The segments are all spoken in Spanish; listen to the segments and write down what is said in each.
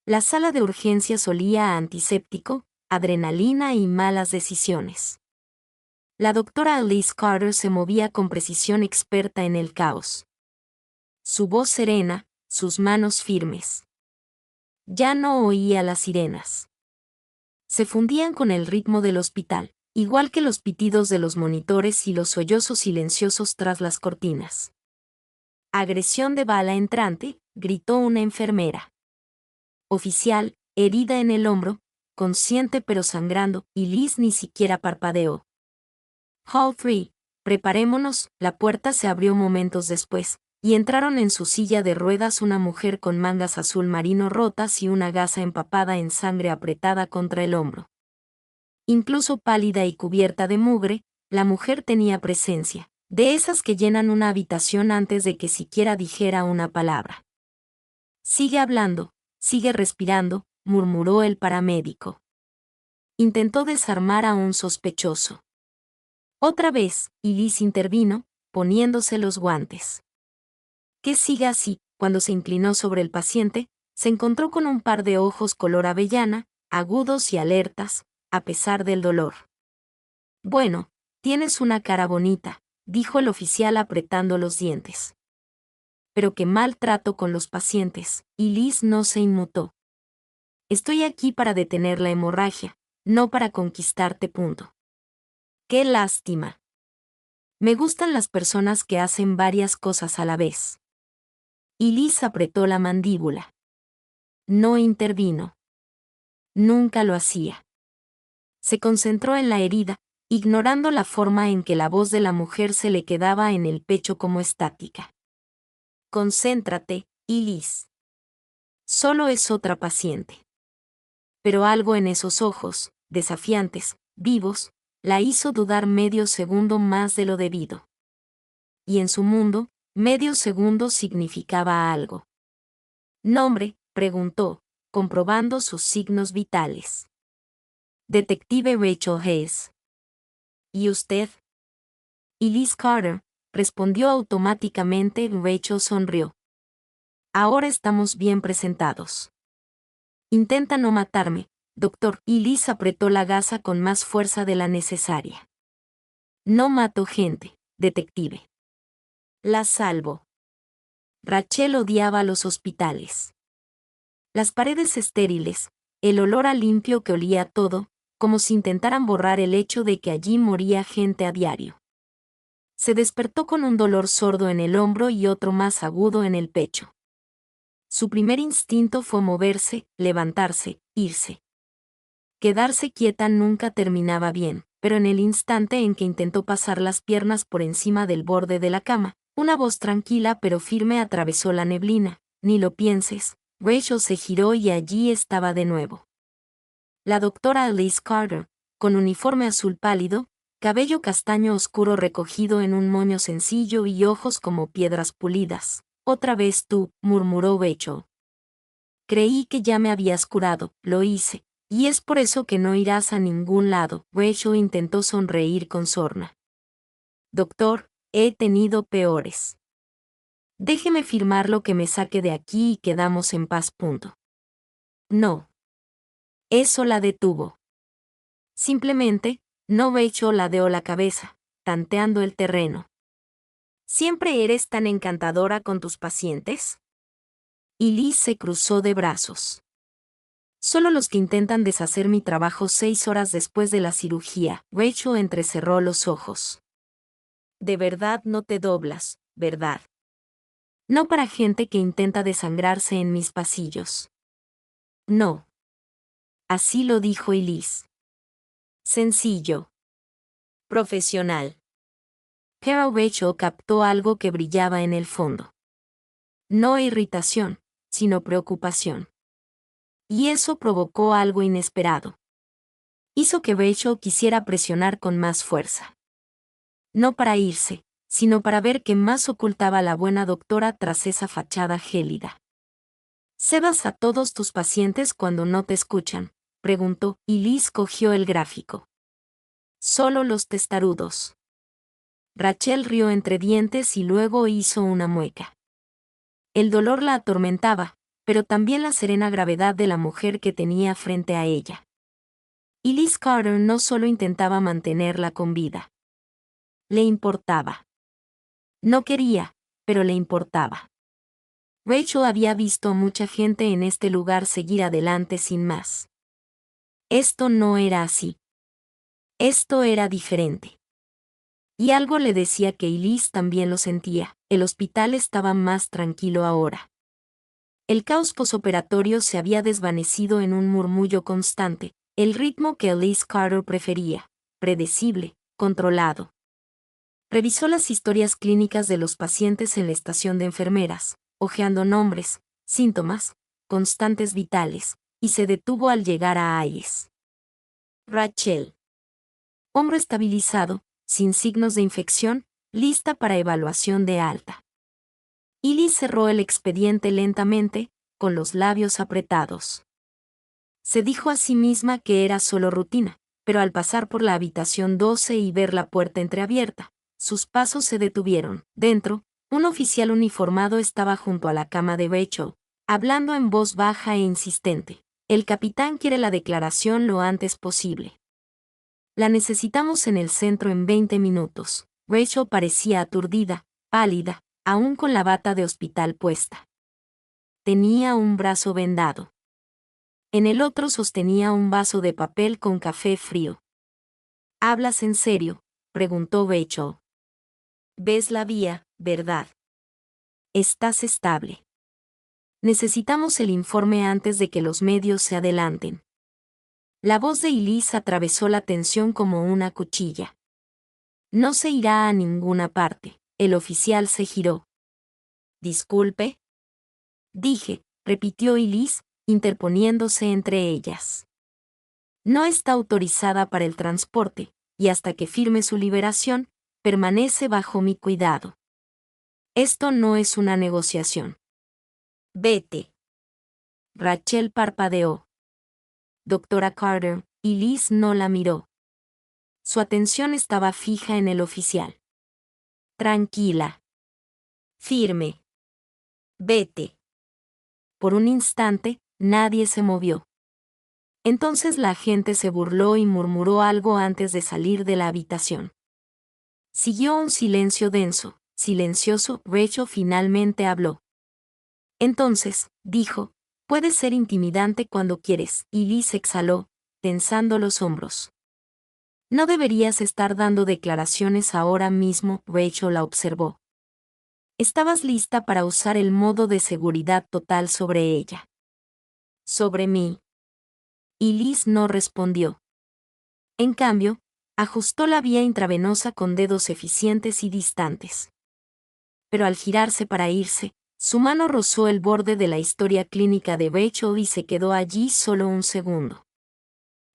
La sala de urgencias olía a antiséptico, adrenalina y malas decisiones. La doctora Elise Carter se movía con precisión experta en el caos. Su voz serena, sus manos firmes. Ya no oía las sirenas. Se fundían con el ritmo del hospital, igual que los pitidos de los monitores y los sollozos silenciosos tras las cortinas. Agresión de bala entrante, gritó una enfermera. Oficial, herida en el hombro, consciente pero sangrando, y Liz ni siquiera parpadeó. Hall 3, preparémonos, la puerta se abrió momentos después, y entraron en su silla de ruedas una mujer con mangas azul marino rotas y una gasa empapada en sangre apretada contra el hombro. Incluso pálida y cubierta de mugre, la mujer tenía presencia, de esas que llenan una habitación antes de que siquiera dijera una palabra. Sigue hablando, sigue respirando, murmuró el paramédico. Intentó desarmar a un sospechoso. Otra vez, y Liz intervino, poniéndose los guantes. Que siga así. Cuando se inclinó sobre el paciente, se encontró con un par de ojos color avellana, agudos y alertas, a pesar del dolor. Bueno, tienes una cara bonita, dijo el oficial apretando los dientes. Pero qué mal trato con los pacientes, y Liz no se inmutó. Estoy aquí para detener la hemorragia, no para conquistarte. Qué lástima. Me gustan las personas que hacen varias cosas a la vez. Y Liz apretó la mandíbula. No intervino. Nunca lo hacía. Se concentró en la herida, ignorando la forma en que la voz de la mujer se le quedaba en el pecho como estática. Concéntrate, Liz. Solo es otra paciente. Pero algo en esos ojos, desafiantes, vivos, la hizo dudar medio segundo más de lo debido. Y en su mundo, medio segundo significaba algo. ¿Nombre?, preguntó, comprobando sus signos vitales. Detective Rachel Hayes. ¿Y usted? Y Liz Carter, respondió automáticamente. Rachel sonrió. Ahora estamos bien presentados. Intenta no matarme, doctor. Y Liz apretó la gasa con más fuerza de la necesaria. No mato gente, detective. La salvo. Rachel odiaba los hospitales. Las paredes estériles, el olor a limpio que olía todo, como si intentaran borrar el hecho de que allí moría gente a diario. Se despertó con un dolor sordo en el hombro y otro más agudo en el pecho. Su primer instinto fue moverse, levantarse, irse. Quedarse quieta nunca terminaba bien, pero en el instante en que intentó pasar las piernas por encima del borde de la cama, una voz tranquila pero firme atravesó la neblina. Ni lo pienses. Rachel se giró y allí estaba de nuevo. La doctora Elise Carter, con uniforme azul pálido, cabello castaño oscuro recogido en un moño sencillo y ojos como piedras pulidas. Otra vez tú, murmuró Rachel. Creí que ya me habías curado, lo hice, y es por eso que no irás a ningún lado. Rachel intentó sonreír con sorna. Doctor, he tenido peores. Déjeme firmar lo que me saque de aquí y quedamos en paz. No. Eso la detuvo. Simplemente, no. Rachel ladeó la cabeza, tanteando el terreno. ¿Siempre eres tan encantadora con tus pacientes? Y Liz se cruzó de brazos. Solo los que intentan deshacer mi trabajo 6 horas después de la cirugía. Rachel entrecerró los ojos. De verdad no te doblas, ¿verdad? No para gente que intenta desangrarse en mis pasillos. No. Así lo dijo Liz. Sencillo. Profesional. Pero Rachel captó algo que brillaba en el fondo. No irritación, sino preocupación. Y eso provocó algo inesperado. Hizo que Rachel quisiera presionar con más fuerza. No para irse, sino para ver qué más ocultaba la buena doctora tras esa fachada gélida. ¿Cebas a todos tus pacientes cuando no te escuchan?, preguntó, y Liz cogió el gráfico. Solo los testarudos. Rachel rió entre dientes y luego hizo una mueca. El dolor la atormentaba, pero también la serena gravedad de la mujer que tenía frente a ella. Y Liz Carter no solo intentaba mantenerla con vida. Le importaba. No quería, pero le importaba. Rachel había visto a mucha gente en este lugar seguir adelante sin más. Esto no era así. Esto era diferente. Y algo le decía que Liz también lo sentía. El hospital estaba más tranquilo ahora. El caos posoperatorio se había desvanecido en un murmullo constante, el ritmo que Liz Carter prefería, predecible, controlado. Revisó las historias clínicas de los pacientes en la estación de enfermeras, hojeando nombres, síntomas, constantes vitales, y se detuvo al llegar a Alice. Rachel. Hombro estabilizado, sin signos de infección, lista para evaluación de alta. Liz cerró el expediente lentamente, con los labios apretados. Se dijo a sí misma que era solo rutina, pero al pasar por la habitación 12 y ver la puerta entreabierta, sus pasos se detuvieron. Dentro, un oficial uniformado estaba junto a la cama de Rachel, hablando en voz baja e insistente. El capitán quiere la declaración lo antes posible. La necesitamos en el centro en 20 minutos. Rachel parecía aturdida, pálida, aún con la bata de hospital puesta. Tenía un brazo vendado. En el otro sostenía un vaso de papel con café frío. ¿Hablas en serio?, preguntó Rachel. Ves la vía, ¿verdad? Estás estable. Necesitamos el informe antes de que los medios se adelanten. La voz de Liz atravesó la tensión como una cuchilla. No se irá a ninguna parte. El oficial se giró. Disculpe. Dije, repitió Liz, interponiéndose entre ellas. No está autorizada para el transporte, y hasta que firme su liberación, permanece bajo mi cuidado. Esto no es una negociación. Vete. Rachel parpadeó. Doctora Carter, y Liz no la miró. Su atención estaba fija en el oficial. Tranquila. Firme. Vete. Por un instante, nadie se movió. Entonces la agente se burló y murmuró algo antes de salir de la habitación. Siguió un silencio denso, silencioso. Rachel finalmente habló. Entonces, dijo, puedes ser intimidante cuando quieres, y Liz exhaló, tensando los hombros. No deberías estar dando declaraciones ahora mismo, Rachel la observó. Estabas lista para usar el modo de seguridad total sobre ella. Sobre mí. Y Liz no respondió. En cambio, ajustó la vía intravenosa con dedos eficientes y distantes. Pero al girarse para irse, su mano rozó el borde de la historia clínica de Rachel y se quedó allí solo un segundo.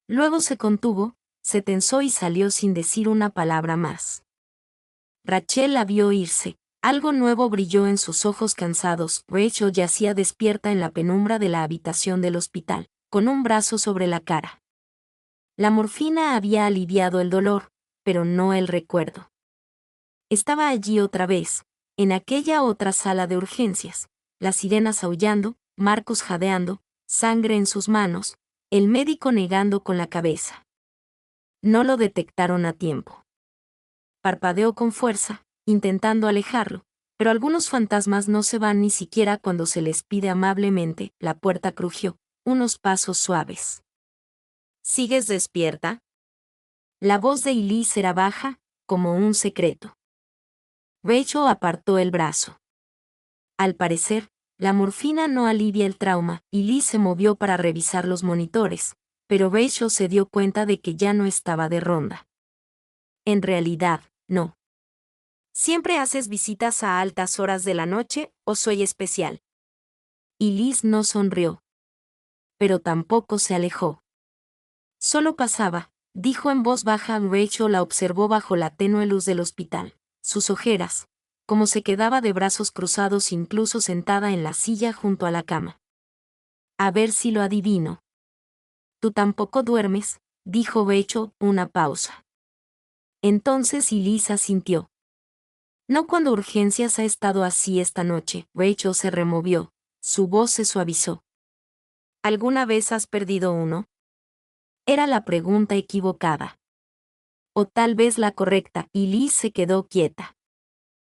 Luego se contuvo, se tensó y salió sin decir una palabra más. Rachel la vio irse. Algo nuevo brilló en sus ojos cansados. Rachel yacía despierta en la penumbra de la habitación del hospital, con un brazo sobre la cara. La morfina había aliviado el dolor, pero no el recuerdo. Estaba allí otra vez, en aquella otra sala de urgencias, las sirenas aullando, Marcus jadeando, sangre en sus manos, el médico negando con la cabeza. No lo detectaron a tiempo. Parpadeó con fuerza, intentando alejarlo, pero algunos fantasmas no se van ni siquiera cuando se les pide amablemente. La puerta crujió, unos pasos suaves. ¿Sigues despierta? La voz de Elise era baja, como un secreto. Rachel apartó el brazo. Al parecer, la morfina no alivia el trauma, y Liz se movió para revisar los monitores, pero Rachel se dio cuenta de que ya no estaba de ronda. En realidad, no. ¿Siempre haces visitas a altas horas de la noche, o soy especial? Y Liz no sonrió. Pero tampoco se alejó. Solo pasaba, dijo en voz baja. Rachel la observó bajo la tenue luz del hospital. Sus ojeras, como se quedaba de brazos cruzados incluso sentada en la silla junto a la cama. A ver si lo adivino. Tú tampoco duermes, dijo Rachel, una pausa. Entonces Elisa sintió. No cuando urgencias ha estado así esta noche. Rachel se removió, Su voz se suavizó. ¿Alguna vez has perdido uno? Era la pregunta equivocada. O tal vez la correcta, y Liz se quedó quieta.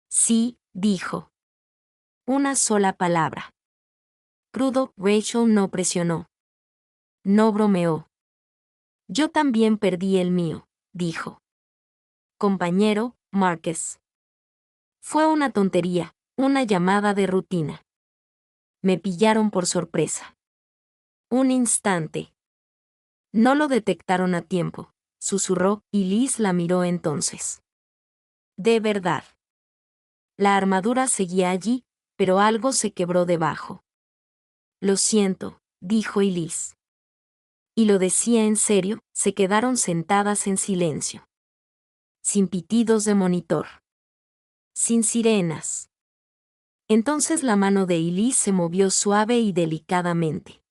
Sí, dijo. Una sola palabra. Crudo, Rachel no presionó. No bromeó. Yo también perdí el mío, dijo. Compañero, Márquez. Fue una tontería, una llamada de rutina. Me pillaron por sorpresa. Un instante. No lo detectaron a tiempo, susurró, y Liz la miró entonces. De verdad. La armadura seguía allí, pero algo se quebró debajo. Lo siento, dijo Liz. Y lo decía en serio, se quedaron sentadas en silencio. Sin pitidos de monitor. Sin sirenas. Entonces la mano de Liz se movió suave y delicadamente.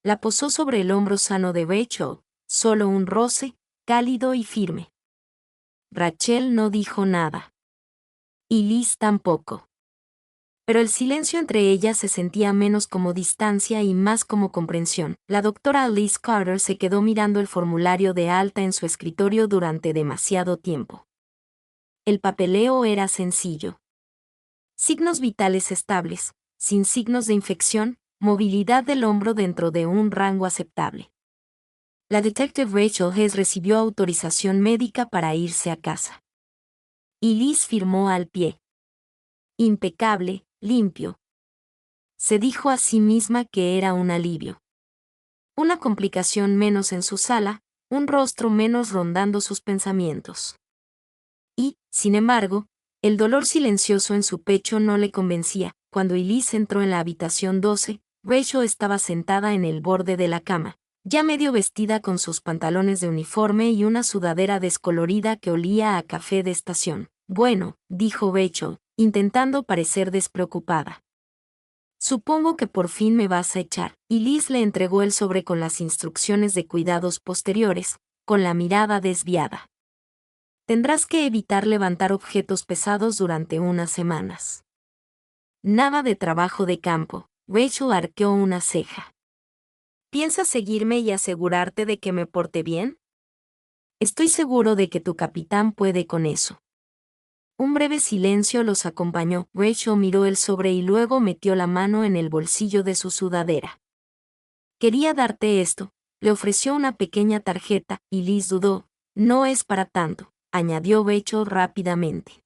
La posó sobre el hombro sano de Rachel, solo un roce, cálido y firme. Rachel no dijo nada. Y Liz tampoco. Pero el silencio entre ellas se sentía menos como distancia y más como comprensión. La doctora Liz Carter se quedó mirando el formulario de alta en su escritorio durante demasiado tiempo. El papeleo era sencillo. Signos vitales estables, sin signos de infección, movilidad del hombro dentro de un rango aceptable. La detective Rachel Hess recibió autorización médica para irse a casa. Y Liz firmó al pie. Impecable, limpio. Se dijo a sí misma que era un alivio. Una complicación menos en su sala, un rostro menos rondando sus pensamientos. Y, sin embargo, el dolor silencioso en su pecho no le convencía. Cuando Elise entró en la habitación 12, Rachel estaba sentada en el borde de la cama, ya medio vestida con sus pantalones de uniforme y una sudadera descolorida que olía a café de estación. Bueno, dijo Rachel, intentando parecer despreocupada. Supongo que por fin me vas a echar. Y Liz le entregó el sobre con las instrucciones de cuidados posteriores, con la mirada desviada. Tendrás que evitar levantar objetos pesados durante unas semanas. Nada de trabajo de campo. Rachel arqueó una ceja. ¿Piensas seguirme y asegurarte de que me porte bien? Estoy seguro de que tu capitán puede con eso. Un breve silencio los acompañó. Rachel miró el sobre y luego metió la mano en el bolsillo de su sudadera. Quería darte esto, le ofreció una pequeña tarjeta, y Liz dudó. No es para tanto, añadió Rachel rápidamente.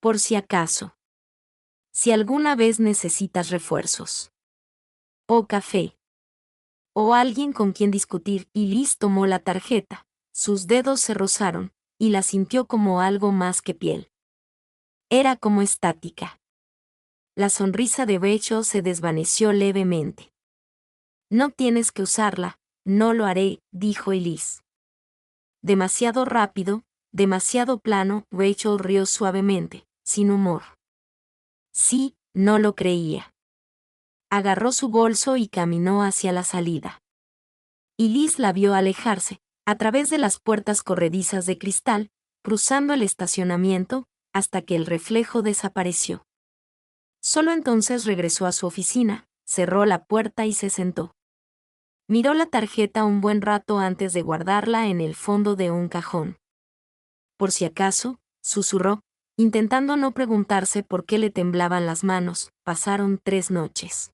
Por si acaso. Si alguna vez necesitas refuerzos. O café. O alguien con quien discutir, y Liz tomó la tarjeta. Sus dedos se rozaron, y la sintió como algo más que piel. Era como estática. La sonrisa de Rachel se desvaneció levemente. No tienes que usarla, no lo haré, dijo Elise. Demasiado rápido, demasiado plano, Rachel rió suavemente, sin humor. Sí, no lo creía. Agarró su bolso y caminó hacia la salida. Elise la vio alejarse, a través de las puertas corredizas de cristal, cruzando el estacionamiento, hasta que el reflejo desapareció. Solo entonces regresó a su oficina, cerró la puerta y se sentó. Miró la tarjeta un buen rato antes de guardarla en el fondo de un cajón. Por si acaso, susurró, intentando no preguntarse por qué le temblaban las manos. Pasaron 3 noches.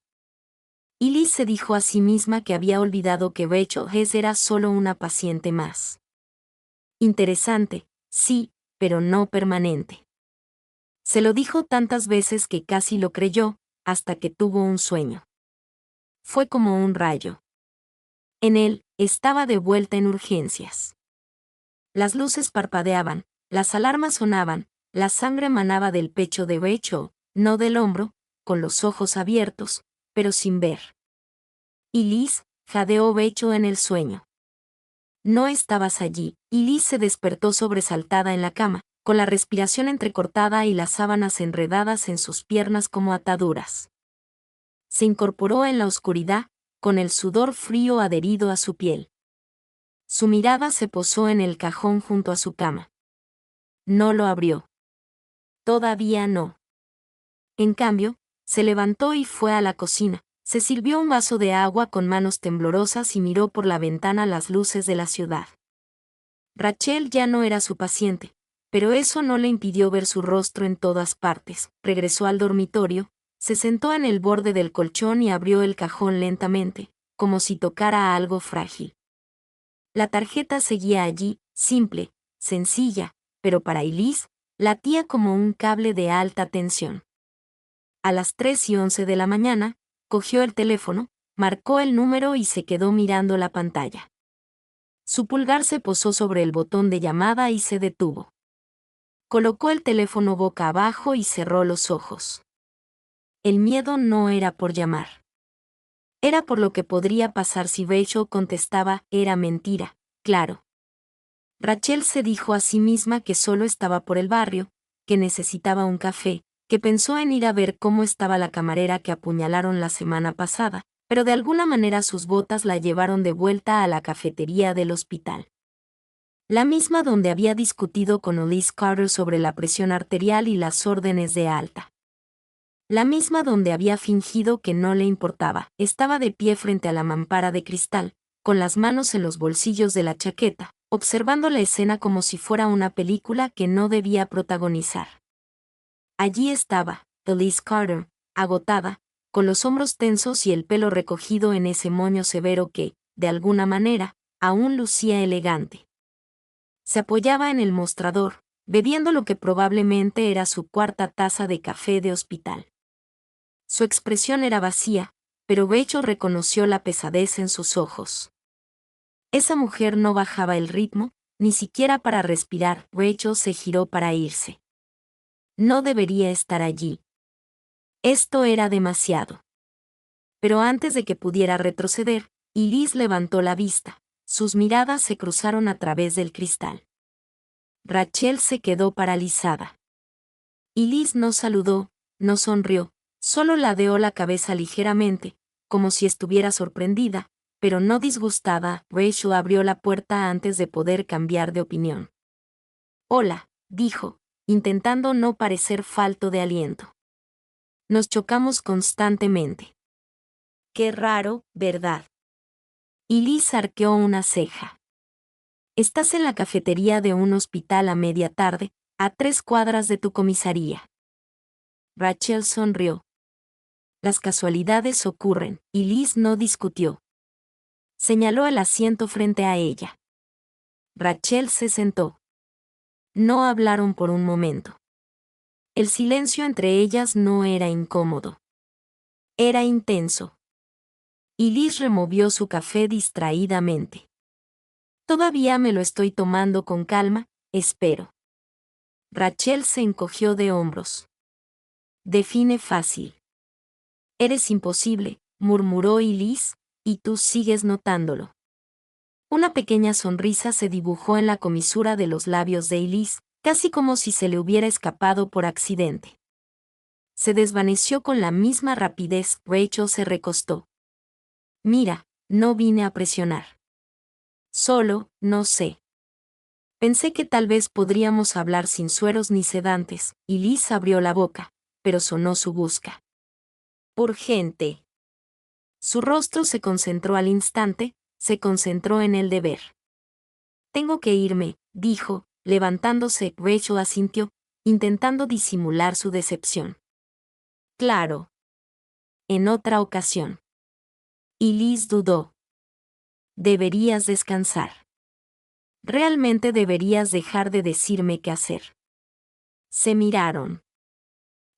Y Liz se dijo a sí misma que había olvidado que Rachel Hess era solo una paciente más. Interesante, sí, pero no permanente. Se lo dijo tantas veces que casi lo creyó, hasta que tuvo un sueño. Fue como un rayo. En él, estaba de vuelta en urgencias. Las luces parpadeaban, las alarmas sonaban, la sangre manaba del pecho de Rachel, no del hombro, con los ojos abiertos, pero sin ver. Y Liz, jadeó Rachel en el sueño. No estabas allí, y Liz se despertó sobresaltada en la cama, con la respiración entrecortada y las sábanas enredadas en sus piernas como ataduras. Se incorporó en la oscuridad, con el sudor frío adherido a su piel. Su mirada se posó en el cajón junto a su cama. No lo abrió. Todavía no. En cambio, Se levantó y fue a la cocina. Se sirvió un vaso de agua con manos temblorosas y miró por la ventana las luces de la ciudad. Rachel ya no era su paciente, pero eso no le impidió ver su rostro en todas partes. Regresó al dormitorio, se sentó en el borde del colchón y abrió el cajón lentamente, como si tocara algo frágil. La tarjeta seguía allí, simple, sencilla, pero para Elise, latía como un cable de alta tensión. A las 3:11 de la mañana, cogió el teléfono, marcó el número y se quedó mirando la pantalla. Su pulgar se posó sobre el botón de llamada y se detuvo. Colocó el teléfono boca abajo y cerró los ojos. El miedo no era por llamar. Era por lo que podría pasar si Rachel contestaba, era mentira, claro. Rachel se dijo a sí misma que solo estaba por el barrio, que necesitaba un café, que pensó en ir a ver cómo estaba la camarera que apuñalaron la semana pasada, pero de alguna manera sus botas la llevaron de vuelta a la cafetería del hospital. La misma donde había discutido con Elise Carter sobre la presión arterial y las órdenes de alta. La misma donde había fingido que no le importaba. Estaba de pie frente a la mampara de cristal, con las manos en los bolsillos de la chaqueta, observando la escena como si fuera una película que no debía protagonizar. Allí estaba, Elise Carter, agotada, con los hombros tensos y el pelo recogido en ese moño severo que, de alguna manera, aún lucía elegante. Se apoyaba en el mostrador, bebiendo lo que probablemente era su cuarta taza de café de hospital. Su expresión era vacía, pero Rachel reconoció la pesadez en sus ojos. Esa mujer no bajaba el ritmo, ni siquiera para respirar. Rachel se giró para irse. No debería estar allí. Esto era demasiado. Pero antes de que pudiera retroceder, Elise levantó la vista. Sus miradas se cruzaron a través del cristal. Rachel se quedó paralizada. Elise no saludó, no sonrió, solo ladeó la cabeza ligeramente, como si estuviera sorprendida, pero no disgustada. Rachel abrió la puerta antes de poder cambiar de opinión. Hola, dijo, intentando no parecer falto de aliento. Nos chocamos constantemente. Qué raro, ¿verdad? Elise arqueó una ceja. Estás en la cafetería de un hospital a media tarde, a 3 cuadras de tu comisaría. Rachel sonrió. Las casualidades ocurren, y Liz no discutió. Señaló el asiento frente a ella. Rachel se sentó. No hablaron por un momento. El silencio entre ellas no era incómodo. Era intenso. Y Liz removió su café distraídamente. Todavía me lo estoy tomando con calma, espero. Rachel se encogió de hombros. Define fácil. Eres imposible, murmuró Elise, y tú sigues notándolo. Una pequeña sonrisa se dibujó en la comisura de los labios de Elise, casi como si se le hubiera escapado por accidente. Se desvaneció con la misma rapidez. Rachel se recostó. Mira, no vine a presionar. Solo, no sé. Pensé que tal vez podríamos hablar sin sueros ni sedantes. Elise abrió la boca, pero sonó su busca. Urgente. Su rostro se concentró al instante, se concentró en el deber. Tengo que irme, dijo, levantándose. Rachel asintió, intentando disimular su decepción. Claro. En otra ocasión. Y Liz dudó. Deberías descansar. Realmente deberías dejar de decirme qué hacer. Se miraron.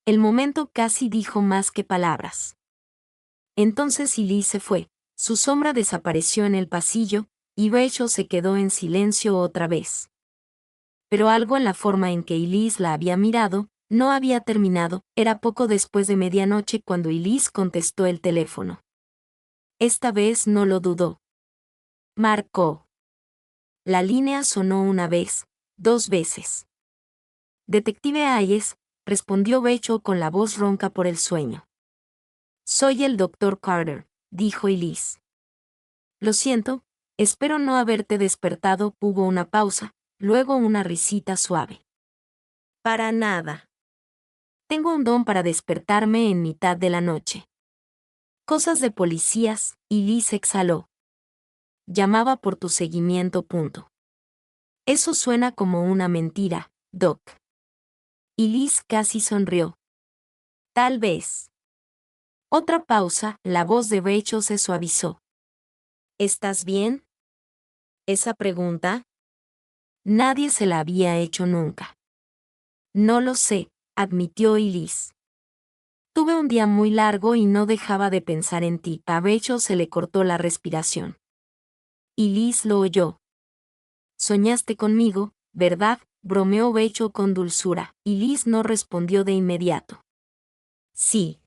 El momento casi dijo más que palabras. Entonces Elise se fue, su sombra desapareció en el pasillo, y Rachel se quedó en silencio otra vez. Pero algo en la forma en que Elise la había mirado, no había terminado. Era poco después de medianoche cuando Elise contestó el teléfono. Esta vez no lo dudó. Marcó. La línea sonó una vez, 2 veces. Detective Hayes, respondió Rachel con la voz ronca por el sueño. Soy el Dr. Carter, dijo Elise. Lo siento, espero no haberte despertado. Hubo una pausa, luego una risita suave. Para nada. Tengo un don para despertarme en mitad de la noche. Cosas de policías, y Liz exhaló. Llamaba por tu seguimiento. Eso suena como una mentira, Doc. Y Liz casi sonrió. Tal vez. Otra pausa, la voz de Rachel se suavizó. ¿Estás bien? Esa pregunta, nadie se la había hecho nunca. No lo sé, admitió Liz. Tuve un día muy largo y no dejaba de pensar en ti. A Rachel se le cortó la respiración. Y Liz lo oyó. Soñaste conmigo, ¿verdad? Bromeó Rachel con dulzura, y Liz no respondió de inmediato. Sí.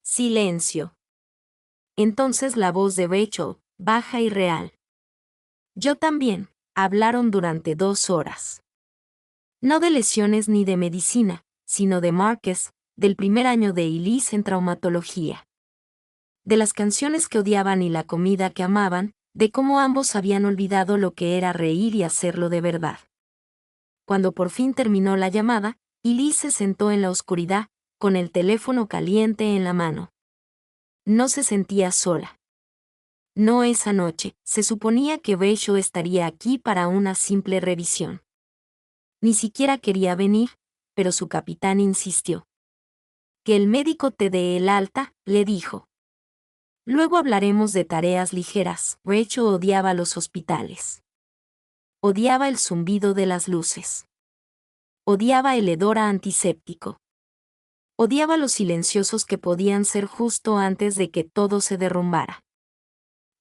Silencio. Entonces la voz de Rachel, baja y real. Yo también. Hablaron durante 2 horas. No de lesiones ni de medicina, sino de Marcus, del primer año de Liz en traumatología. De las canciones que odiaban y la comida que amaban, de cómo ambos habían olvidado lo que era reír y hacerlo de verdad. Cuando por fin terminó la llamada, Liz se sentó en la oscuridad, con el teléfono caliente en la mano. No se sentía sola. No esa noche, se suponía que Rachel estaría aquí para una simple revisión. Ni siquiera quería venir, pero su capitán insistió. Que el médico te dé el alta, le dijo. Luego hablaremos de tareas ligeras. Rachel odiaba los hospitales. Odiaba el zumbido de las luces. Odiaba el hedor a antiséptico. Odiaba los silenciosos que podían ser justo antes de que todo se derrumbara.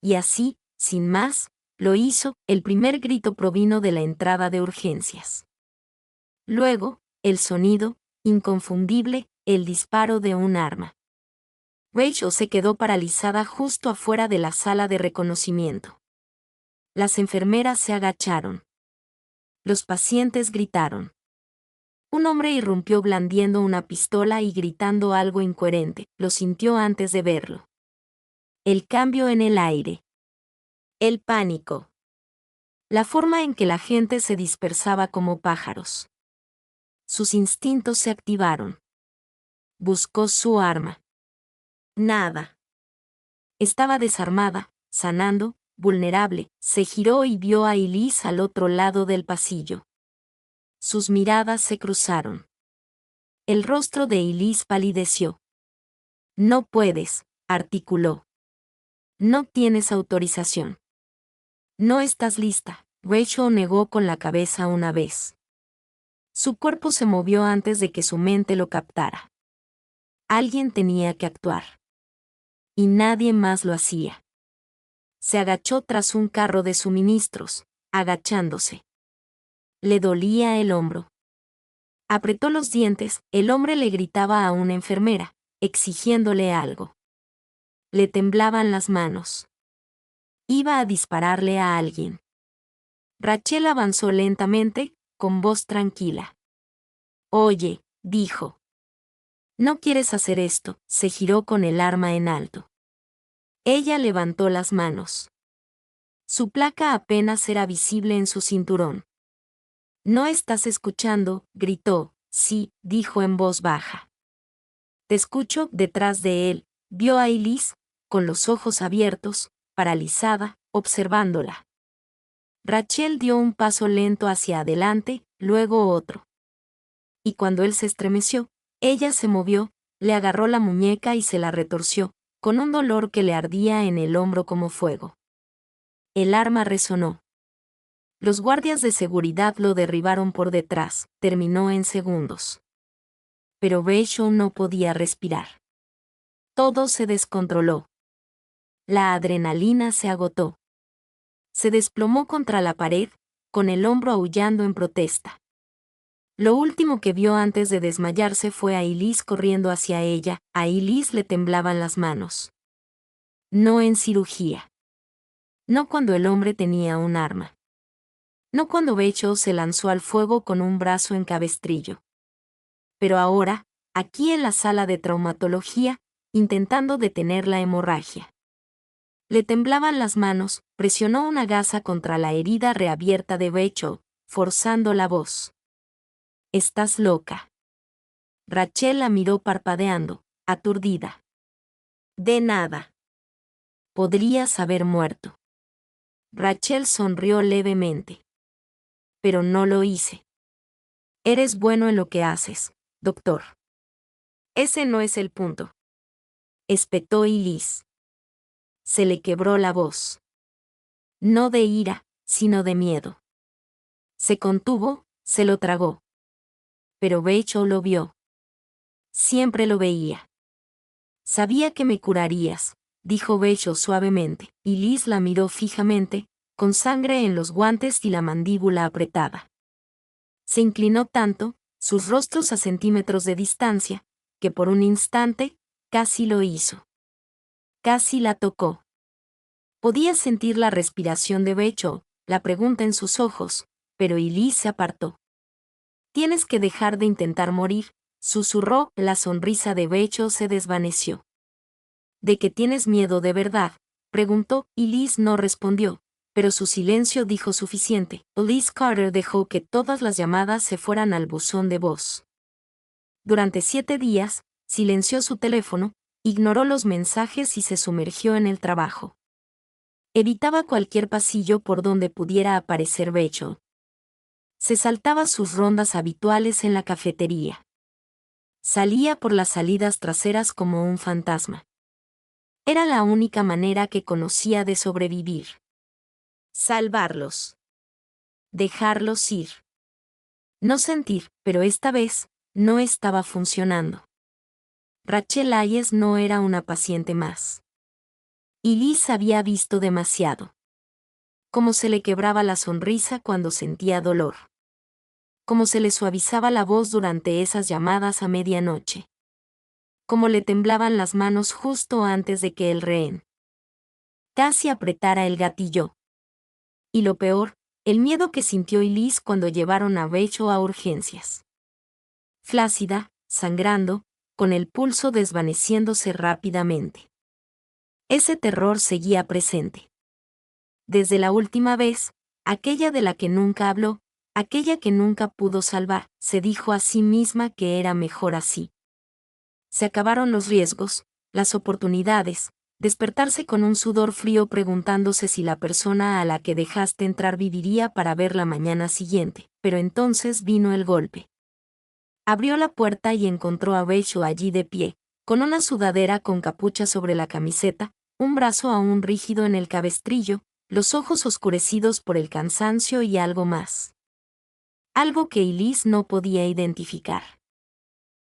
Y así, sin más, lo hizo. El primer grito provino de la entrada de urgencias. Luego, el sonido, inconfundible, el disparo de un arma. Rachel se quedó paralizada justo afuera de la sala de reconocimiento. Las enfermeras se agacharon. Los pacientes gritaron. Un hombre irrumpió blandiendo una pistola y gritando algo incoherente. Lo sintió antes de verlo. El cambio en el aire. El pánico. La forma en que la gente se dispersaba como pájaros. Sus instintos se activaron. Buscó su arma. Nada. Estaba desarmada, sanando, vulnerable. Se giró y vio a Liz al otro lado del pasillo. Sus miradas se cruzaron. El rostro de Liz palideció. No puedes, articuló. No tienes autorización. No estás lista. Rachel negó con la cabeza una vez. Su cuerpo se movió antes de que su mente lo captara. Alguien tenía que actuar. Y nadie más lo hacía. Se agachó tras un carro de suministros, agachándose. Le dolía el hombro. Apretó los dientes. El hombre le gritaba a una enfermera, exigiéndole algo. Le temblaban las manos. Iba a dispararle a alguien. Rachel avanzó lentamente, con voz tranquila. Oye, dijo. No quieres hacer esto. Se giró con el arma en alto. Ella levantó las manos. Su placa apenas era visible en su cinturón. No estás escuchando, gritó. Sí, dijo en voz baja. Te escucho. Detrás de él, vio a Liz, con los ojos abiertos, paralizada, observándola. Rachel dio un paso lento hacia adelante, luego otro. Y cuando él se estremeció, ella se movió, le agarró la muñeca y se la retorció, con un dolor que le ardía en el hombro como fuego. El arma resonó. Los guardias de seguridad lo derribaron por detrás, terminó en segundos. Pero Rachel no podía respirar. Todo se descontroló. La adrenalina se agotó. Se desplomó contra la pared, con el hombro aullando en protesta. Lo último que vio antes de desmayarse fue a Liz corriendo hacia ella. A Liz le temblaban las manos. No en cirugía. No cuando el hombre tenía un arma. No cuando Rachel se lanzó al fuego con un brazo en cabestrillo. Pero ahora, aquí en la sala de traumatología, intentando detener la hemorragia. Le temblaban las manos, presionó una gasa contra la herida reabierta de Rachel, forzando la voz. Estás loca. Rachel la miró parpadeando, aturdida. De nada. Podrías haber muerto. Rachel sonrió levemente. Pero no lo hice. Eres bueno en lo que haces, doctor. Ese no es el punto. Espetó Elise. Se le quebró la voz. No de ira, sino de miedo. Se contuvo, se lo tragó. Pero Rachel lo vio. Siempre lo veía. Sabía que me curarías, dijo Rachel suavemente, y Liz la miró fijamente, con sangre en los guantes y la mandíbula apretada. Se inclinó tanto, sus rostros a centímetros de distancia, que por un instante, casi lo hizo. Casi la tocó. Podía sentir la respiración de Rachel, la pregunta en sus ojos, pero Elise se apartó. Tienes que dejar de intentar morir, susurró, la sonrisa de Rachel se desvaneció. ¿De qué tienes miedo de verdad?, preguntó, y Liz no respondió, pero su silencio dijo suficiente. Liz Carter dejó que todas las llamadas se fueran al buzón de voz. Durante 7 días, silenció su teléfono, ignoró los mensajes y se sumergió en el trabajo. Evitaba cualquier pasillo por donde pudiera aparecer Rachel. Se saltaba sus rondas habituales en la cafetería. Salía por las salidas traseras como un fantasma. Era la única manera que conocía de sobrevivir. Salvarlos. Dejarlos ir. No sentir, pero esta vez, no estaba funcionando. Rachel Hayes no era una paciente más. Y Liz había visto demasiado. Cómo se le quebraba la sonrisa cuando sentía dolor. Cómo se le suavizaba la voz durante esas llamadas a medianoche. Cómo le temblaban las manos justo antes de que el rehén casi apretara el gatillo. Y lo peor, el miedo que sintió Elise cuando llevaron a Rachel a urgencias. Flácida, sangrando, con el pulso desvaneciéndose rápidamente. Ese terror seguía presente. Desde la última vez, aquella de la que nunca habló, aquella que nunca pudo salvar, se dijo a sí misma que era mejor así. Se acabaron los riesgos, las oportunidades, despertarse con un sudor frío preguntándose si la persona a la que dejaste entrar viviría para ver la mañana siguiente, pero entonces vino el golpe. Abrió la puerta y encontró a Rachel allí de pie, con una sudadera con capucha sobre la camiseta, un brazo aún rígido en el cabestrillo, los ojos oscurecidos por el cansancio y algo más. Algo que Elise no podía identificar.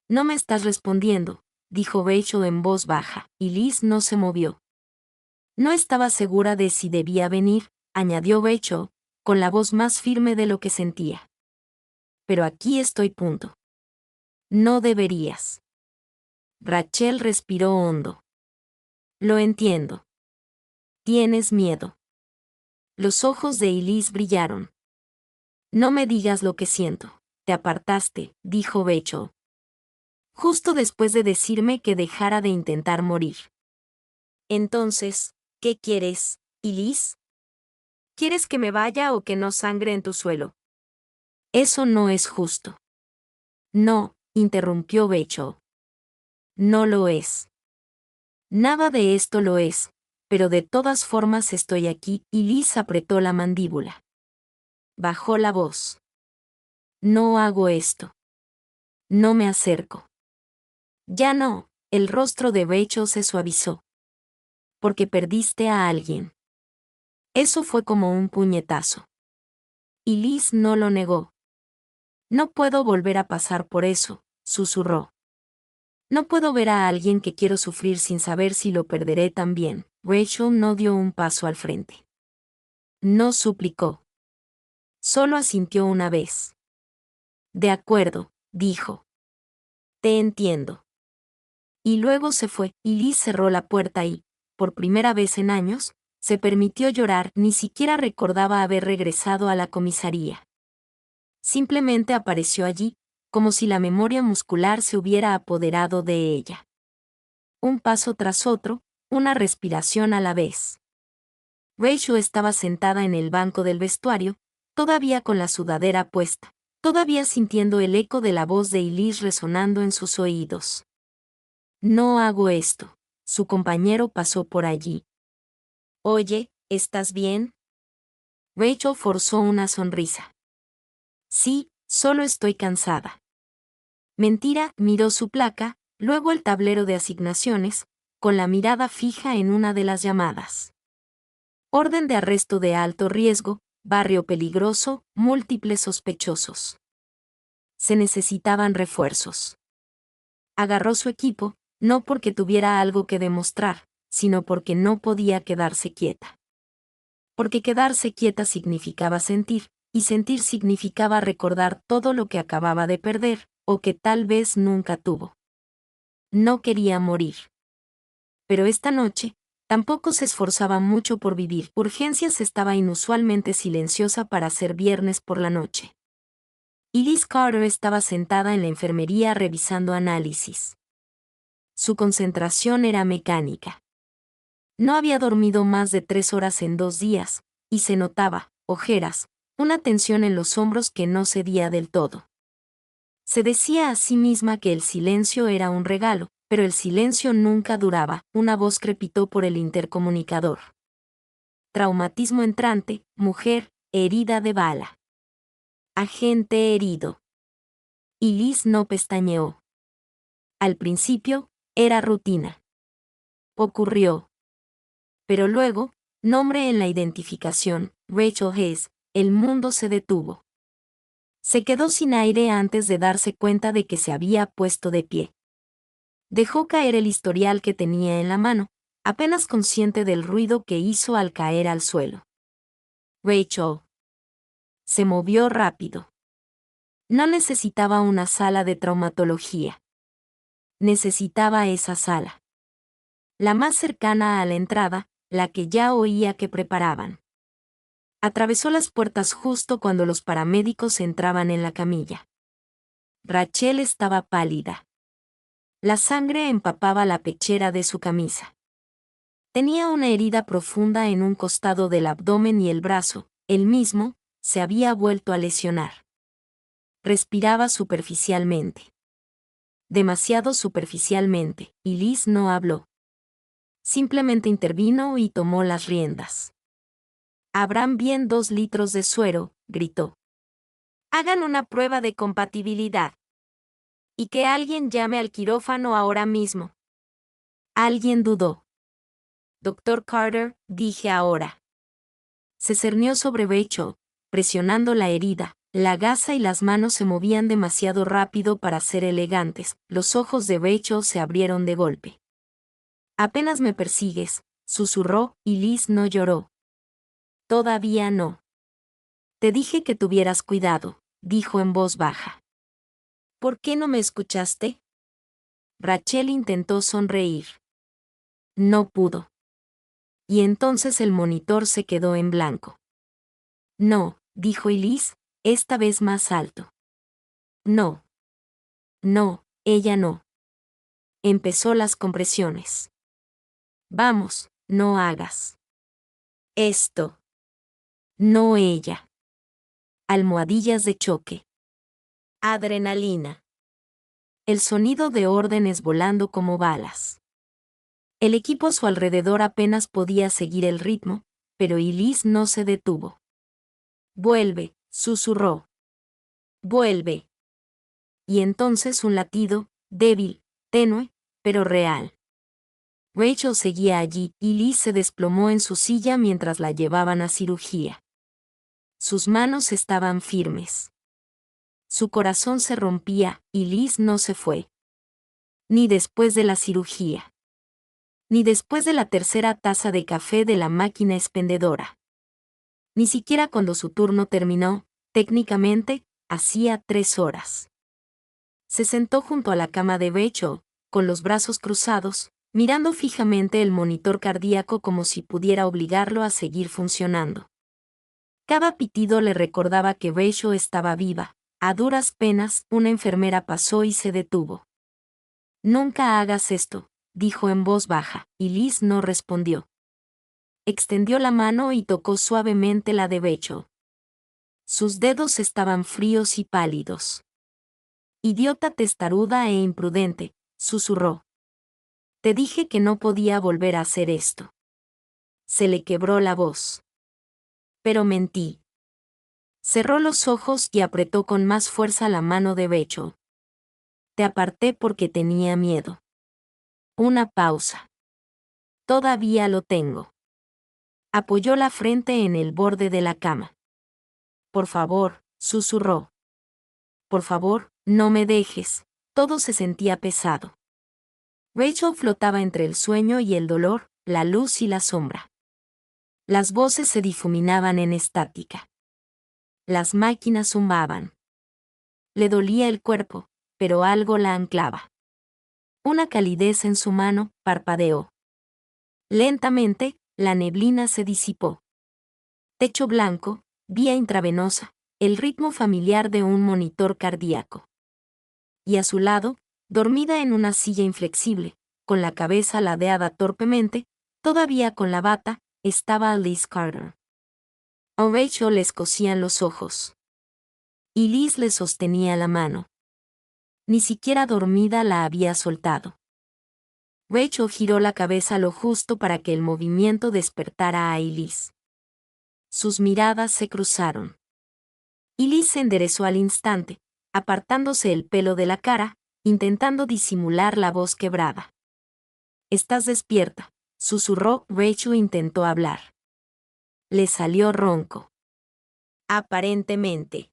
No me estás respondiendo, dijo Rachel en voz baja, y Liz no se movió. No estaba segura de si debía venir, añadió Rachel, con la voz más firme de lo que sentía. Pero aquí estoy. No deberías. Rachel respiró hondo. Lo entiendo. Tienes miedo. Los ojos de Elise brillaron. No me digas lo que siento. Te apartaste, dijo Rachel. Justo después de decirme que dejara de intentar morir. Entonces, ¿qué quieres, Elise? ¿Quieres que me vaya o que no sangre en tu suelo? Eso no es justo. No, interrumpió Rachel. No lo es. Nada de esto lo es, pero de todas formas estoy aquí, y Liz apretó la mandíbula. Bajó la voz. No hago esto. No me acerco. Ya no, el rostro de Rachel se suavizó. Porque perdiste a alguien. Eso fue como un puñetazo. Y Liz no lo negó. No puedo volver a pasar por eso, susurró. No puedo ver a alguien que quiero sufrir sin saber si lo perderé también. Rachel no dio un paso al frente. No suplicó. Solo asintió una vez. De acuerdo, dijo. Te entiendo. Y luego se fue, y Liz cerró la puerta y, por primera vez en años, se permitió llorar, ni siquiera recordaba haber regresado a la comisaría. Simplemente apareció allí, como si la memoria muscular se hubiera apoderado de ella. Un paso tras otro, una respiración a la vez. Rachel estaba sentada en el banco del vestuario, todavía con la sudadera puesta, todavía sintiendo el eco de la voz de Elise resonando en sus oídos. No hago esto. Su compañero pasó por allí. Oye, ¿estás bien? Rachel forzó una sonrisa. Sí, solo estoy cansada. Mentira, miró su placa, luego el tablero de asignaciones, con la mirada fija en una de las llamadas. Orden de arresto de alto riesgo, barrio peligroso, múltiples sospechosos. Se necesitaban refuerzos. Agarró su equipo, no porque tuviera algo que demostrar, sino porque no podía quedarse quieta. Porque quedarse quieta significaba sentir, y sentir significaba recordar todo lo que acababa de perder, o que tal vez nunca tuvo. No quería morir. Pero esta noche, tampoco se esforzaba mucho por vivir. Urgencias estaba inusualmente silenciosa para ser viernes por la noche. Elise Carter estaba sentada en la enfermería revisando análisis. Su concentración era mecánica. No había dormido más de 3 horas en 2 días, y se notaba, ojeras, una tensión en los hombros que no cedía del todo. Se decía a sí misma que el silencio era un regalo, pero el silencio nunca duraba. Una voz crepitó por el intercomunicador. Traumatismo entrante, mujer, herida de bala. Agente herido. Y Liz no pestañeó. Al principio, era rutina. Ocurrió. Pero luego, nombre en la identificación, Rachel Hayes, el mundo se detuvo. Se quedó sin aire antes de darse cuenta de que se había puesto de pie. Dejó caer el historial que tenía en la mano, apenas consciente del ruido que hizo al caer al suelo. Rachel. Se movió rápido. No necesitaba una sala de traumatología. Necesitaba esa sala. La más cercana a la entrada, la que ya oía que preparaban. Atravesó las puertas justo cuando los paramédicos entraban en la camilla. Rachel estaba pálida. La sangre empapaba la pechera de su camisa. Tenía una herida profunda en un costado del abdomen y el brazo, el mismo, se había vuelto a lesionar. Respiraba superficialmente. Demasiado superficialmente, y Liz no habló. Simplemente intervino y tomó las riendas. «Habrán bien 2 litros de suero», gritó. «Hagan una prueba de compatibilidad. Y que alguien llame al quirófano ahora mismo». Alguien dudó. «Doctor Carter», dije ahora. Se cernió sobre Rachel, presionando la herida. La gasa y las manos se movían demasiado rápido para ser elegantes. Los ojos de Rachel se abrieron de golpe. «Apenas me persigues», susurró, y Liz no lloró. «Todavía no». «Te dije que tuvieras cuidado», dijo en voz baja. «¿Por qué no me escuchaste?» Rachel intentó sonreír. No pudo. Y entonces el monitor se quedó en blanco. «No», dijo Elise, esta vez más alto. «No. No, ella no». Empezó las compresiones. «Vamos, no hagas esto». No ella. Almohadillas de choque. Adrenalina. El sonido de órdenes volando como balas. El equipo a su alrededor apenas podía seguir el ritmo, pero Elise no se detuvo. «Vuelve», susurró. «Vuelve». Y entonces un latido, débil, tenue, pero real. Rachel seguía allí, y Liz se desplomó en su silla mientras la llevaban a cirugía. Sus manos estaban firmes. Su corazón se rompía, y Liz no se fue. Ni después de la cirugía. Ni después de la 3ª taza de café de la máquina expendedora. Ni siquiera cuando su turno terminó, técnicamente, hacía 3 horas. Se sentó junto a la cama de Rachel, con los brazos cruzados, mirando fijamente el monitor cardíaco como si pudiera obligarlo a seguir funcionando. Cada pitido le recordaba que Rachel estaba viva. A duras penas, una enfermera pasó y se detuvo. «Nunca hagas esto», dijo en voz baja, y Liz no respondió. Extendió la mano y tocó suavemente la de Rachel. Sus dedos estaban fríos y pálidos. Idiota testaruda e imprudente, susurró. Te dije que no podía volver a hacer esto. Se le quebró la voz. Pero mentí. Cerró los ojos y apretó con más fuerza la mano de Rachel. Te aparté porque tenía miedo. Una pausa. Todavía lo tengo. Apoyó la frente en el borde de la cama. Por favor, susurró. Por favor, no me dejes. Todo se sentía pesado. Rachel flotaba entre el sueño y el dolor, la luz y la sombra. Las voces se difuminaban en estática. Las máquinas zumbaban. Le dolía el cuerpo, pero algo la anclaba. Una calidez en su mano parpadeó. Lentamente, la neblina se disipó. Techo blanco, vía intravenosa, el ritmo familiar de un monitor cardíaco. Y a su lado, dormida en una silla inflexible, con la cabeza ladeada torpemente, todavía con la bata, estaba Liz Carter. A Rachel le escocían los ojos. Y Liz le sostenía la mano. Ni siquiera dormida la había soltado. Rachel giró la cabeza lo justo para que el movimiento despertara a Liz. Sus miradas se cruzaron. Liz se enderezó al instante, apartándose el pelo de la cara, intentando disimular la voz quebrada. «Estás despierta», susurró. Rachel intentó hablar. Le salió ronco. Aparentemente.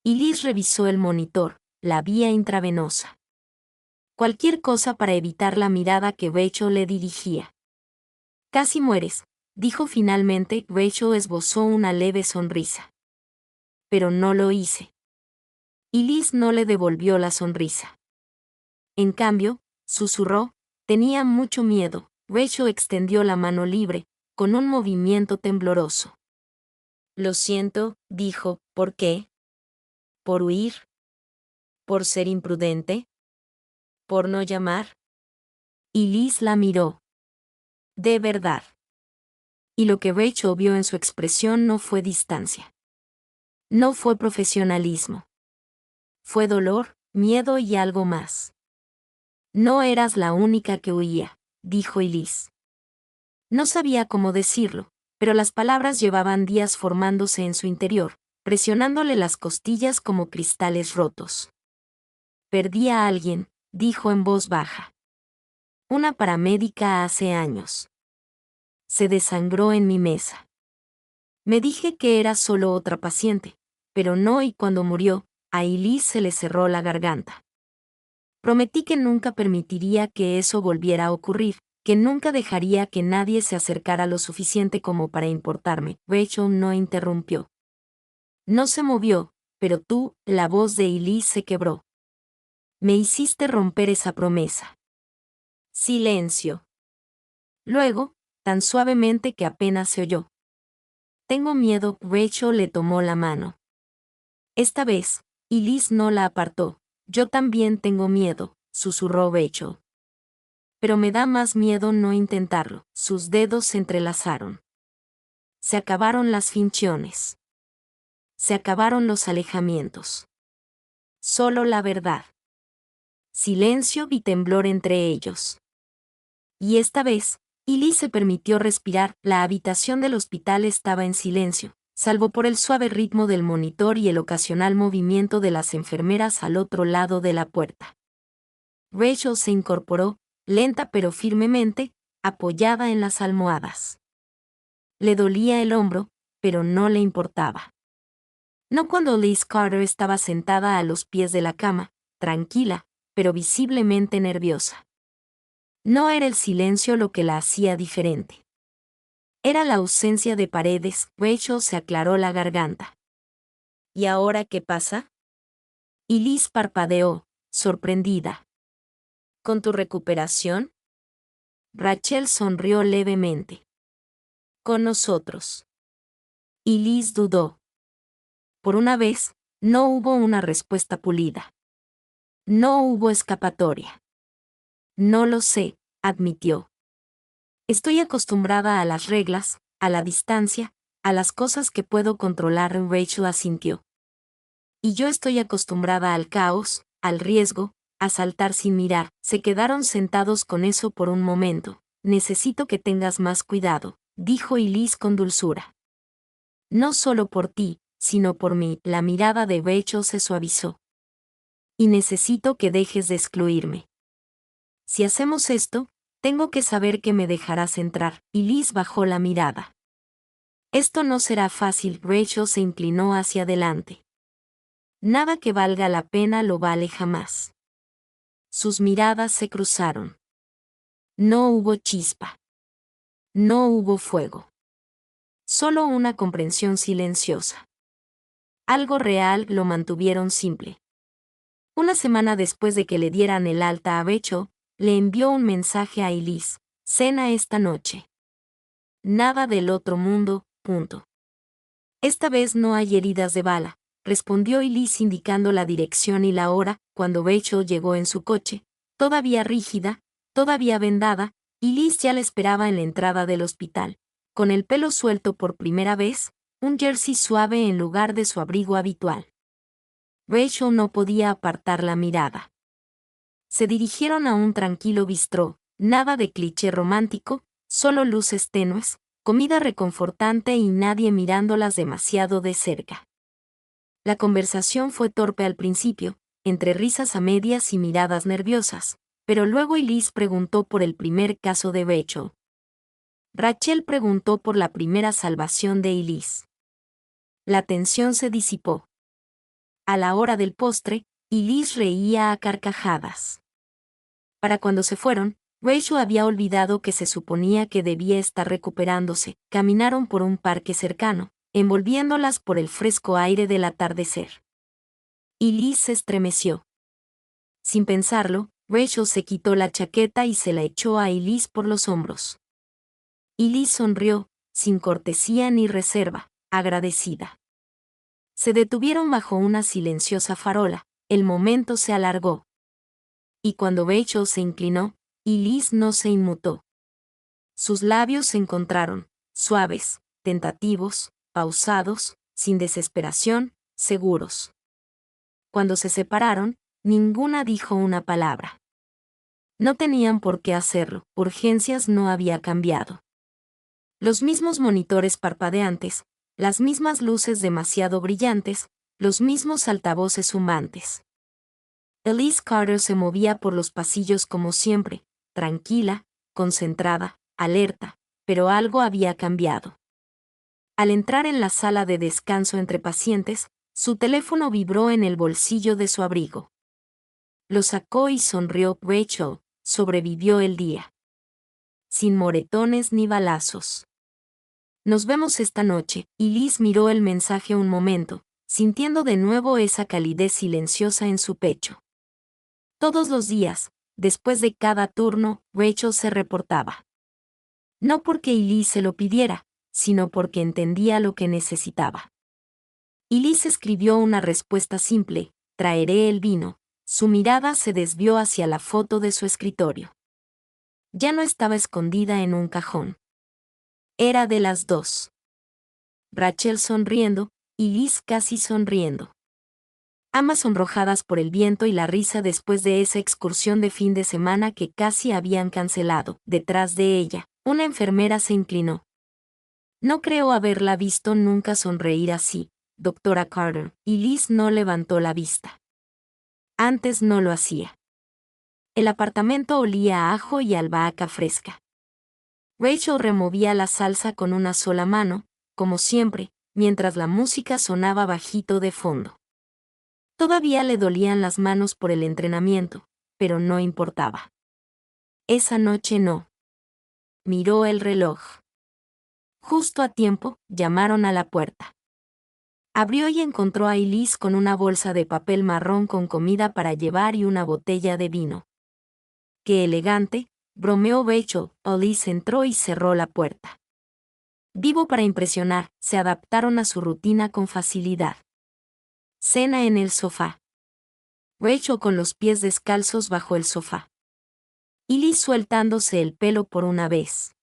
Liz revisó el monitor, la vía intravenosa. Cualquier cosa para evitar la mirada que Rachel le dirigía. «Casi mueres», dijo finalmente. Rachel esbozó una leve sonrisa. Pero no lo hice. Liz no le devolvió la sonrisa. En cambio, susurró, tenía mucho miedo. Rachel extendió la mano libre, con un movimiento tembloroso. Lo siento, dijo. ¿Por qué? ¿Por huir? ¿Por ser imprudente? ¿Por no llamar? Liz la miró. De verdad. Y lo que Rachel vio en su expresión no fue distancia. No fue profesionalismo. Fue dolor, miedo y algo más. No eras la única que huía, dijo Liz. No sabía cómo decirlo, pero las palabras llevaban días formándose en su interior, presionándole las costillas como cristales rotos. Perdí a alguien, dijo en voz baja. Una paramédica hace años. Se desangró en mi mesa. Me dije que era solo otra paciente, pero no, y cuando murió, a Liz se le cerró la garganta. Prometí que nunca permitiría que eso volviera a ocurrir, que nunca dejaría que nadie se acercara lo suficiente como para importarme. Rachel no interrumpió. No se movió, pero tú, la voz de Liz se quebró. Me hiciste romper esa promesa. Silencio. Luego, tan suavemente que apenas se oyó. Tengo miedo. Rachel le tomó la mano. Esta vez, Liz no la apartó. Yo también tengo miedo, susurró Rachel. Pero me da más miedo no intentarlo. Sus dedos se entrelazaron. Se acabaron las finciones. Se acabaron los alejamientos. Solo la verdad. Silencio y temblor entre ellos. Y esta vez, Liz se permitió respirar. La habitación del hospital estaba en silencio, salvo por el suave ritmo del monitor y el ocasional movimiento de las enfermeras al otro lado de la puerta. Rachel se incorporó, lenta pero firmemente, apoyada en las almohadas. Le dolía el hombro, pero no le importaba. No cuando Liz Carter estaba sentada a los pies de la cama, tranquila, pero visiblemente nerviosa. No era el silencio lo que la hacía diferente. Era la ausencia de paredes. Rachel se aclaró la garganta. ¿Y ahora qué pasa? Liz parpadeó, sorprendida. ¿Con tu recuperación? Rachel sonrió levemente. Con nosotros. Liz dudó. Por una vez, no hubo una respuesta pulida. No hubo escapatoria. No lo sé, admitió. Estoy acostumbrada a las reglas, a la distancia, A las cosas que puedo controlar, Rachel asintió. Y yo estoy acostumbrada al caos, al riesgo, a saltar sin mirar. Se quedaron sentados con eso por un momento. Necesito que tengas más cuidado, dijo Elise con dulzura. No solo por ti, sino por mí. La mirada de Rachel se suavizó. Y necesito que dejes de excluirme. Si hacemos esto, tengo que saber que me dejarás entrar. Elise bajó la mirada. Esto no será fácil. Rachel se inclinó hacia adelante. Nada que valga la pena lo vale jamás. Sus miradas se cruzaron. No hubo chispa. No hubo fuego. Solo una comprensión silenciosa. Algo real lo mantuvieron simple. Una semana después de que le dieran el alta a Rachel, le envió un mensaje a Elise. Cena esta noche. Nada del otro mundo, punto. Esta vez no hay heridas de bala, respondió Elise indicando la dirección y la hora. Cuando Rachel llegó en su coche, todavía rígida, todavía vendada, Elise ya la esperaba en la entrada del hospital, con el pelo suelto por primera vez, un jersey suave en lugar de su abrigo habitual. Rachel no podía apartar la mirada. Se dirigieron a un tranquilo bistró, nada de cliché romántico, solo luces tenues, comida reconfortante y nadie mirándolas demasiado de cerca. La conversación fue torpe al principio, entre risas a medias y miradas nerviosas, pero luego Elise preguntó por el primer caso de Rachel. Rachel preguntó por la primera salvación de Elise. La tensión se disipó. A la hora del postre, Elise reía a carcajadas. Para cuando se fueron, Rachel había olvidado que se suponía que debía estar recuperándose. Caminaron por un parque cercano, envolviéndolas por el fresco aire del atardecer. Elise se estremeció. Sin pensarlo, Rachel se quitó la chaqueta y se la echó a Elise por los hombros. Elise sonrió, sin cortesía ni reserva, agradecida. Se detuvieron bajo una silenciosa farola. El momento se alargó. Y cuando Rachel se inclinó, Elise no se inmutó. Sus labios se encontraron, suaves, tentativos, pausados, sin desesperación, seguros. Cuando se separaron, ninguna dijo una palabra. No tenían por qué hacerlo, urgencias no había cambiado. Los mismos monitores parpadeantes, las mismas luces demasiado brillantes, los mismos altavoces zumbantes. Elise Carter se movía por los pasillos como siempre, tranquila, concentrada, alerta, pero algo había cambiado. Al entrar en la sala de descanso entre pacientes, su teléfono vibró en el bolsillo de su abrigo. Lo sacó y sonrió. Rachel sobrevivió el día. Sin moretones ni balazos. Nos vemos esta noche. Elise miró el mensaje un momento, sintiendo de nuevo esa calidez silenciosa en su pecho. Todos los días, después de cada turno, Rachel se reportaba. No porque Elise se lo pidiera, sino porque entendía lo que necesitaba. Elise escribió una respuesta simple: traeré el vino. Su mirada se desvió hacia la foto de su escritorio. Ya no estaba escondida en un cajón. Era de las dos. Rachel sonriendo, Elise casi sonriendo. Ambas sonrojadas por el viento y la risa después de esa excursión de fin de semana que casi habían cancelado. Detrás de ella, una enfermera se inclinó. No creo haberla visto nunca sonreír así, doctora Carter. Elise no levantó la vista. Antes no lo hacía. El apartamento olía a ajo y albahaca fresca. Rachel removía la salsa con una sola mano, como siempre, mientras la música sonaba bajito de fondo. Todavía le dolían las manos por el entrenamiento, pero no importaba. Esa noche no. Miró el reloj. Justo a tiempo, llamaron a la puerta. Abrió y encontró a Elise con una bolsa de papel marrón con comida para llevar y una botella de vino. ¡Qué elegante!, bromeó Rachel. Elise entró y cerró la puerta. Vivo para impresionar, se adaptaron a su rutina con facilidad. Cena en el sofá. Rachel con los pies descalzos bajo el sofá. Elise sueltándose el pelo por una vez.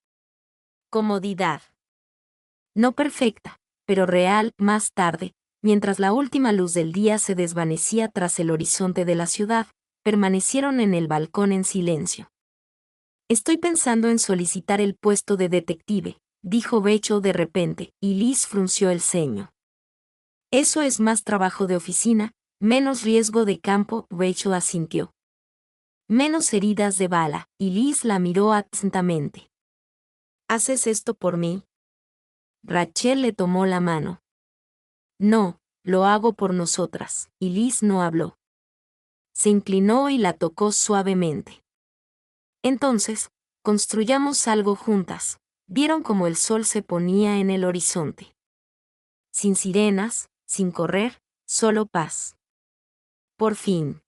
Comodidad. No perfecta, pero real. Más tarde, mientras la última luz del día se desvanecía tras el horizonte de la ciudad, permanecieron en el balcón en silencio. Estoy pensando en solicitar el puesto de detective, dijo Rachel de repente, y Liz frunció el ceño. Eso es más trabajo de oficina, menos riesgo de campo. Rachel asintió. Menos heridas de bala, y Liz la miró atentamente. ¿Haces esto por mí? Rachel le tomó la mano. No, lo hago por nosotras, y Liz no habló. Se inclinó y la tocó suavemente. Entonces, construyamos algo juntas. Vieron cómo el sol se ponía en el horizonte. Sin sirenas, sin correr, solo paz. Por fin.